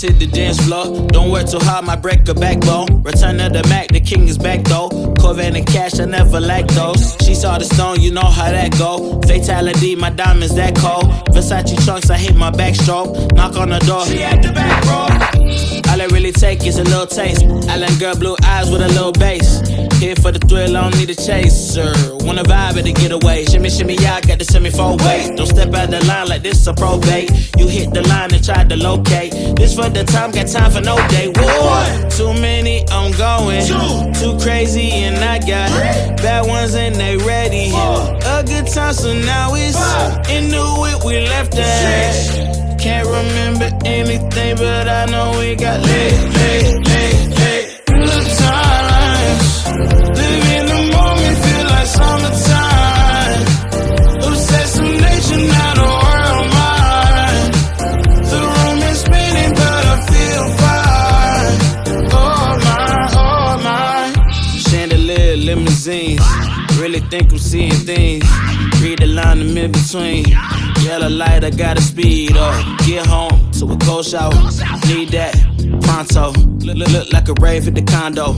let's hit the dance floor. Don't work too hard, might break a backbone. Return of the Mac, the king is back though. Corvette and cash, I never lack those. She saw the stone, you know how that go. Fatality, my diamonds that cold. Versace trunks, I hit my backstroke. Knock on the door, she at the back, bro. All I really take is a little taste. Island girl, blue eyes with a little bass. Here for the thrill, I don't need a chaser. Wanna vibe at the getaway. Shimmy, shimmy, yeah, I got the semi-four weight. Don't step out the line like this a probate. You hit the line and try to locate. This for the time, got time for no day. Whoa, too many, I'm going. Too crazy and I got bad ones and they ready. A good time, so now it's into it, we left that. Can't remember anything, but I know we got lit. Good times, live in the moment, feel like summertime. Obsessive nature, not a world mine. The room is spinning, but I feel fine. Oh my. Chandelier, limousines. Really think I'm seeing things. Read the line in between. Yellow light, I gotta speed up. Get home to a cold shower. Need that pronto. Look like a rave at the condo.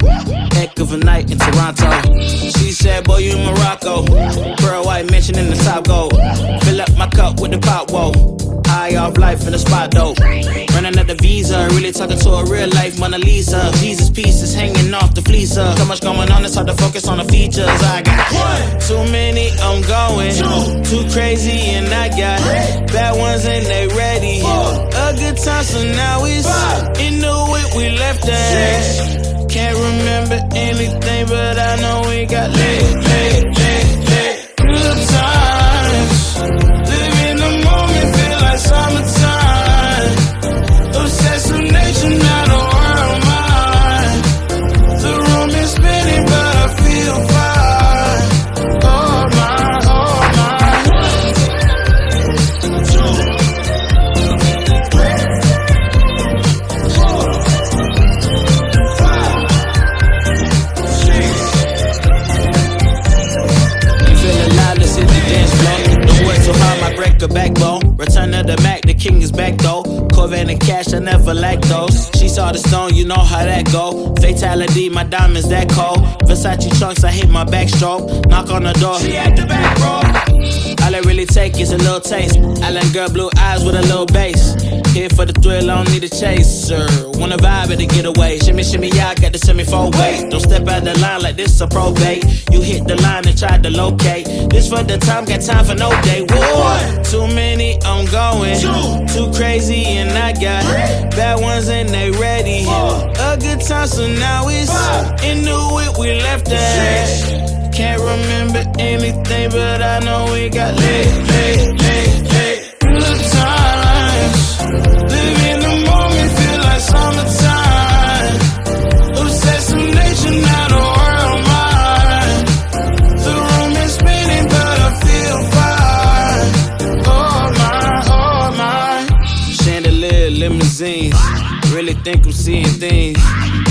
Heck of a night in Toronto. She said, boy, you in Morocco. Pearl white mention in the top gold. Fill up my cup with the pop, whoa. High off life in the spot though. Running at the visa, really talking to a real life Mona Lisa. Jesus pieces hanging off the fleecer. So much going on, it's hard to focus on the features. I got too many, I'm going. Too crazy and I got bad ones and they ready. A good time, so now it's into it, we left that. Can't remember anything, but I know we got lit. Good times, live in the moment, feel like summertime. Obsessive nature, not a world mine. The room is spinning, but I feel fine. Oh my. A backbone, return of the Mac, the king is back though. Corvette and cash, I never lack those. She saw the stone, you know how that go. Fatality, my diamonds that cold. Versace trunks, I hit my backstroke. Knock on the door, she at the back, bro. All I really take is a little taste. Island girl, blue eyes with a little bass. Here for the thrill, I don't need a chaser. Wanna vibe at the getaway. Shimmy, shimmy, yeah, I got the semi-four weight. Don't step out the line like this a probate. You hit the line and try to locate. This for the time, got time for no day. Whoa, too many, I'm going. Too crazy and I got bad ones and they ready. A good time, so now it's into it, we left that. Can't remember anything, but I know we got lit. Good times, live in the moment, feel like summertime. Obsessive nature, not a world mine. The room is spinning, but I feel fine. Oh my. Chandelier, limousines. Really think I'm seeing things.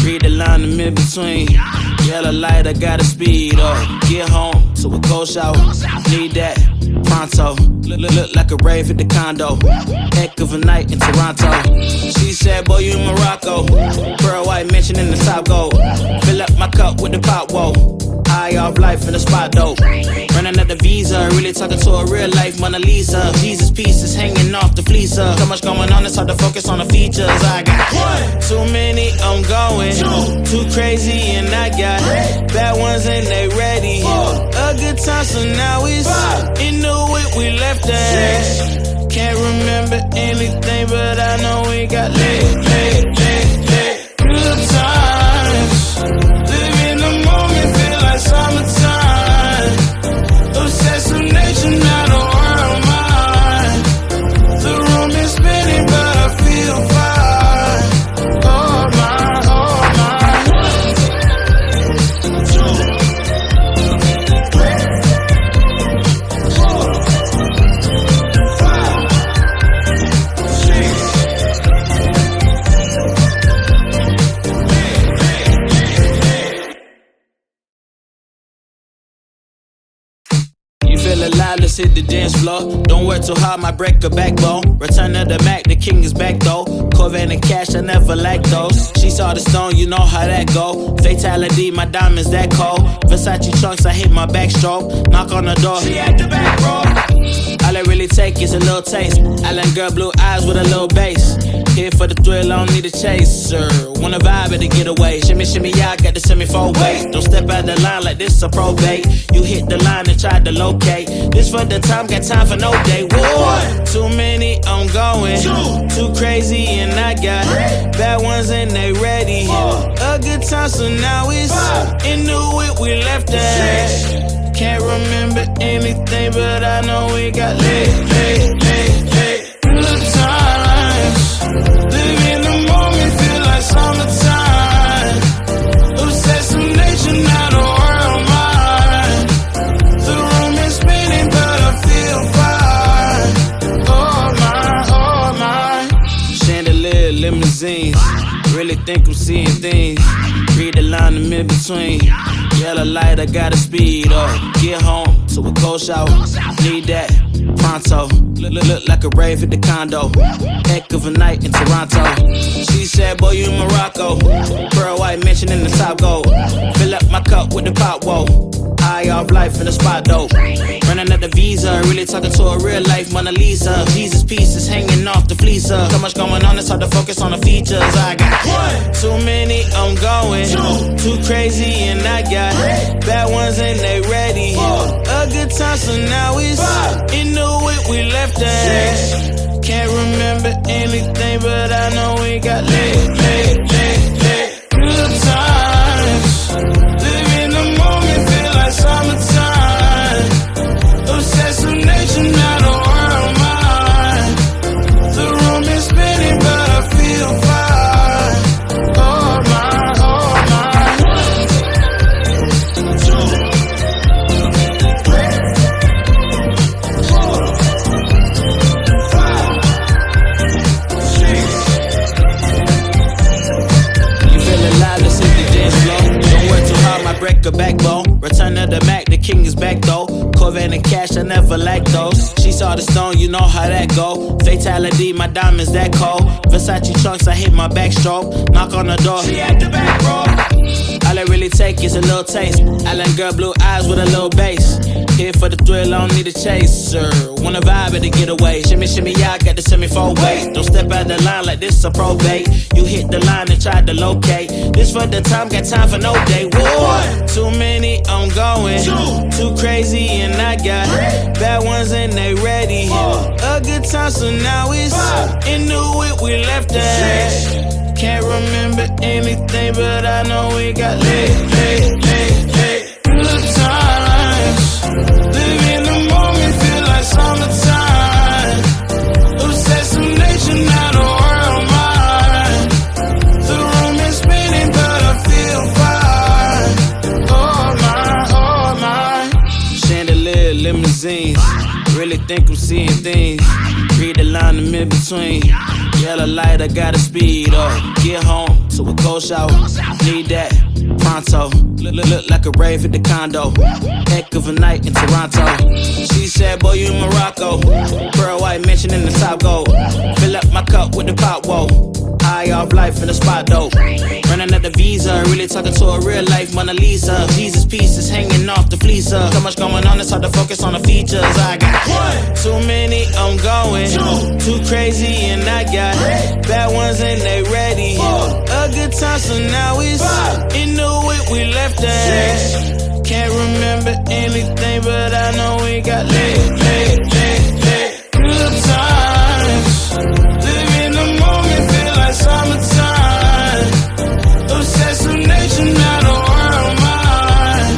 Read the line in between. Yellow light, I gotta speed up. Get home to a cold shower. Need that pronto. Look like a rave at the condo. Heck of a night in Toronto. She said, boy, you in Morocco. Pearl white mention in the top gold. Fill up my cup with the pop, whoa. High off life in the spot though. Running at the visa, really talking to a real life Mona Lisa. Jesus pieces hanging off the fleecer. So much going on, it's hard to focus on the features. I got too many, I'm going. Too crazy and I got bad ones and they ready. A good time, so now it's into it, we left that. Can't remember anything, but I know we got lit. Good times, live in the moment, feel like summertime. Obsessive nature, not a world mine. The room is spinning, but I feel fine. Oh my. feel alive, let's hit the dance floor. Don't work too hard, might break a backbone. Return of the Mac, the king is back though. Corvette and cash, I never lack those. She saw the stone, you know how that go. Fatality, my diamonds that cold. Versace trunks, I hit my backstroke. Knock on the door, she at the back, bro. All I really take is a little taste. Island girl, blue eyes with a little bass. Here for the thrill, I don't need a chaser. Wanna vibe at a getaway. Shimmy, shimmy, yeah, I got the semi-four way. Don't step out the line like this a probate. You hit the line and try to locate. This for the time, got time for no day. Whoa. Too many, I'm going. Too crazy and I got bad ones and they ready. A good time, so now it's into it, we left that. Can't remember anything, but I know we got lit. Good times, live in the moment, feel like summertime. Assassination, not a world mine. The room is spinning, but I feel fine. Oh my. Chandelier, limousines. Really think I'm seeing things. Read the line in between. Yellow light, I gotta speed up. Get home to a cold shower. Need that pronto. Look like a rave at the condo. Heck of a night in Toronto. She said, boy, you in Morocco. Pearl white mention in the top gold. Fill up my cup with the pop, whoa. High off life in the spot though. Running at the visa, really talking to a real life Mona Lisa. Jesus pieces hanging off the fleecer. So much going on, it's hard to focus on the features. I got too many, I'm going. Too crazy and I got bad ones and they ready. A good time, so now it's into it, we left that. Can't remember anything, but I know we got lit. Good times, live in the moment, feel like summertime. Assassination, not a world mine. The room is spinning, but I feel fine. Oh my. You feel alive, let's hit the dance floor. Don't work too hard, might break a backbone. Return of the Mac, the king is back though. Corvette and cash, I never lack those. She saw the stone, you know how that go. Fatality, my diamonds that cold. Versace trunks, I hit my backstroke. Knock on the door, she at the back, bro. All I really take is a little taste. Island girl, blue eyes with a little bass. Here for the thrill, I don't need a chaser. Wanna vibe at a getaway. Shimmy, shimmy, yeah, I got the semi-four way. Don't step out the line like this a probate. You hit the line and try to locate. This for the time, got time for no day. Whoa. Too many, I'm going. Too crazy and I got bad ones and they ready. A good time, so now it's into it, we left that. Can't remember anything, but I know we got lit. Good times, live in the moment, feel like summertime. Assassination, not a world mine. The room is spinning, but I feel fine. Oh my. Chandelier, limousines. Really think I'm seeing things. Read the line in between. Yellow light, I gotta speed up. Get home to a cold shower. Need that pronto. Look like a rave at the condo. Heck of a night in Toronto. She said, boy, you in Morocco. Pearl white mention in the top gold. Fill up my cup with the pop, whoa. High off life in the spot though. Running at the visa, really talking to a real life Mona Lisa. Jesus pieces hanging off the fleecer. So much going on, it's hard to focus on the features. I got too many, I'm going. Too crazy and I got bad ones and they ready. A good time, so now it's into it, we left that. Can't remember anything, but I know we got lit. Good times, live in the moment, feel like summertime. Assassination, not a world mine.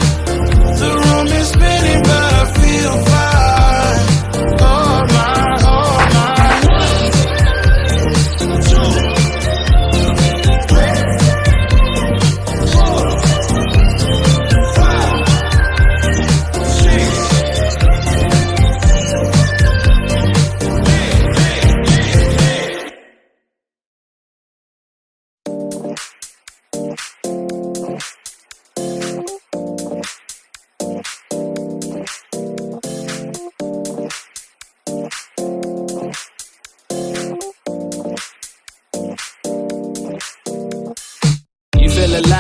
The room is spinning, but I feel fine. Oh my.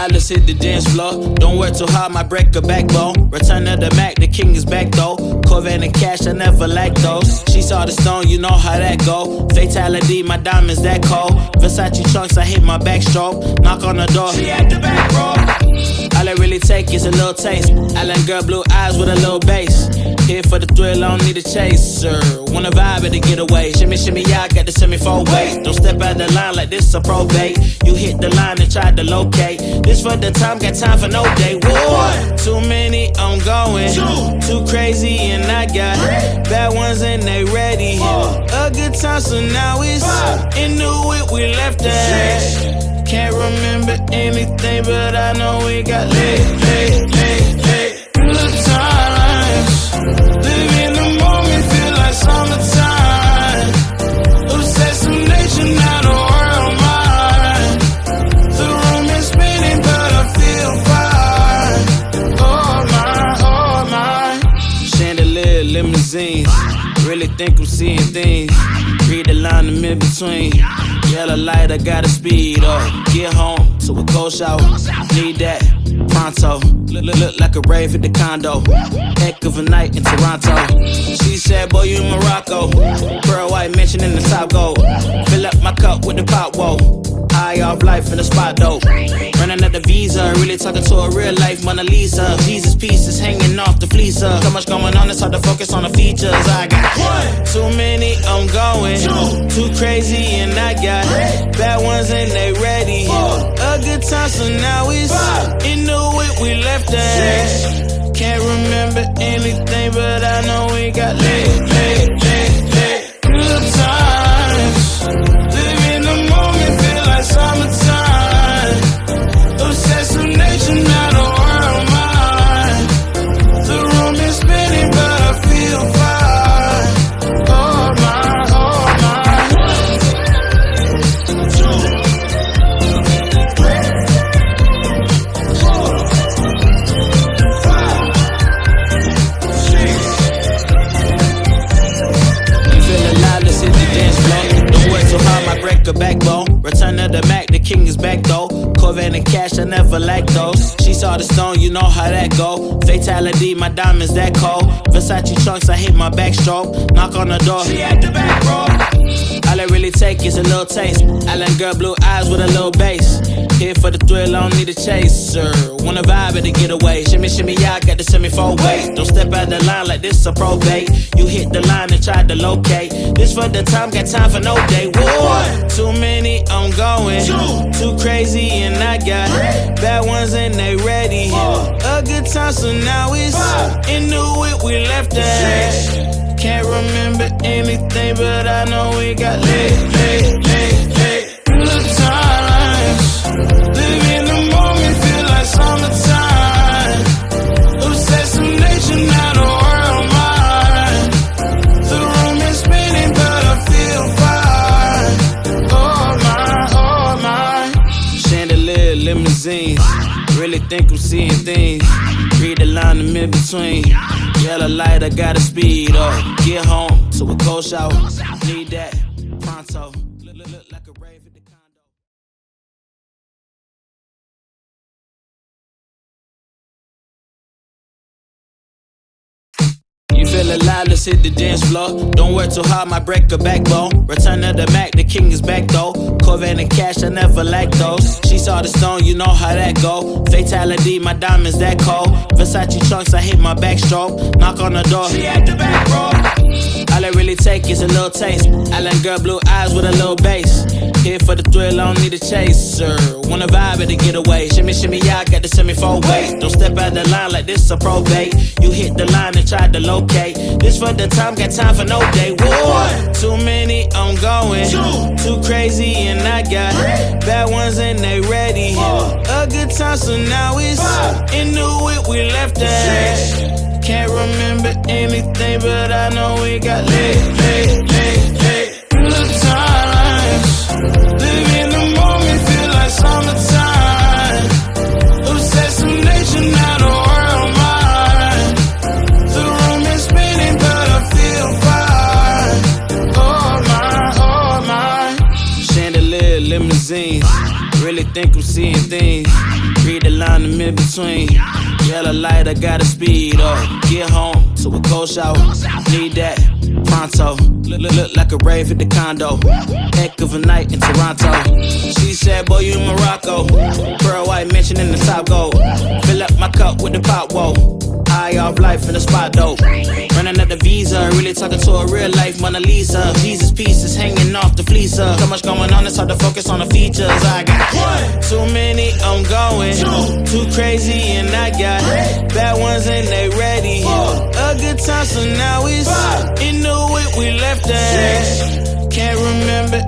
loud, let's hit the dance floor. Don't work too hard, might break a backbone. Return of the Mac, the king is back though. Corvette and cash, I never lack those. She saw the stone, you know how that go. Fatality, my diamonds that cold. Versace trunks, I hit my backstroke. Knock on the door, she at the back, bro. All I really take is a little taste. Island girl, blue eyes with a little bass. Here for the thrill, I don't need a chaser. Wanna vibe at the getaway. Shimmy, shimmy, yeah, I got the semi-four weight. Don't step out the line like this a probate. You hit the line and try to locate. This for the time, got time for no day. Whoa, too many, I'm going. Too crazy and I got bad ones and they ready. A good time, so now it's into it, we left that. Can't remember anything, but I know we got lit. Good times, live in the moment, feel like summertime. Assassination, not a world mine. The room is spinning, but I feel fine. Oh my. Chandelier, limousines. Really think I'm seeing things. Read the line in between. Yellow light, I gotta speed up. Get home to a cold shower. Need that pronto. Look like a rave at the condo. Heck of a night in Toronto. She said, boy, you in Morocco. Pearl white mention in the top gold. Fill up my cup with the pop, whoa. High off life in the spot though. Running at the visa, really talking to a real life Mona Lisa. Jesus pieces hanging off the fleecer. So much going on, it's hard to focus on the features. I got too many, I'm going. Too crazy and I got bad ones and they ready. A good time, so now it's into it, we left that. Can't remember anything, but I know we got lit. Good times, live in the moment, feel like summertime. Assassination, not a world mine. The room is spinning, but I feel fine. Oh my. You feeling loud, let's hit the dance floor. Don't work too hard, might break a backbone. Return of the Mac, the king is back though. Corvette and cash, I never lack those. She saw the stone, you know how that go. Fatality, my diamonds that cold. Versace trunks, I hit my backstroke. Knock on the door, she at the back, bro. All I really take is a little taste. Island girl, blue eyes with a little bass. Here for the thrill, I don't need a chaser. Wanna vibe at the getaway. Shimmy, shimmy, yeah, I got the semi-four weight. Don't step out the line like this a probate. You hit the line and try to locate. This for the time, got time for no day. Whoa, too many, I'm going. Too crazy and I got bad ones and they ready. A good time, so now it's into it, we left that. Can't remember anything, but I know we got lit. Good times, live in the moment, feel like summertime. Assassination, not a world mine. The room is spinning, but I feel fine. Oh my. Chandelier, limousines. Really think I'm seeing things. Read the line in between. Yellow light, I gotta speed up. Get home to a cold shower. Need that pronto. Look like a rave at the condo. You feeling loud, let's hit the dance floor. Don't work too hard, might break a backbone. Return of the Mac, the king is back though. Corvette and cash, I never lack those. She saw the stone, you know how that go. Fatality, my diamonds that cold. Versace trunks, I hit my backstroke. Knock on the door, she at the back, bro. All I really take is a little taste. Island girl, blue eyes with a little bass. Here for the thrill, I don't need a chaser. Wanna vibe at the getaway. Shimmy, shimmy, yeah, I got the semi-four weight. Don't step out the line like this a probate. You hit the line and try to locate. This for the time, got time for no day. Whoa, too many, I'm going. Too crazy and I got bad ones and they ready. A good time, so now it's into it, we left that. Can't remember anything, but I know we got lit. Good times, live in the moment, feel like summertime. Assassination, not a world mine. The room is spinning, but I feel fine. Oh my. Chandelier, limousines. Really think I'm seeing things. Read down the mid-between. Yellow light, I gotta speed up. Get home to a cold shower. Need that pronto. Look like a rave at the condo. Heck of a night in Toronto. She said, boy, you in Morocco. Pearl white mention in the top gold. Fill up my cup with the pop, whoa. Eye off life in the spot, though. Running up the visa, really talking to a real life Mona Lisa. Jesus pieces hanging off the fleecer. So much going on, it's hard to focus on the features. I got too many, I'm going. Too crazy, and I got bad ones, and they ready. A good time, so now it's in the way we left at. Can't remember.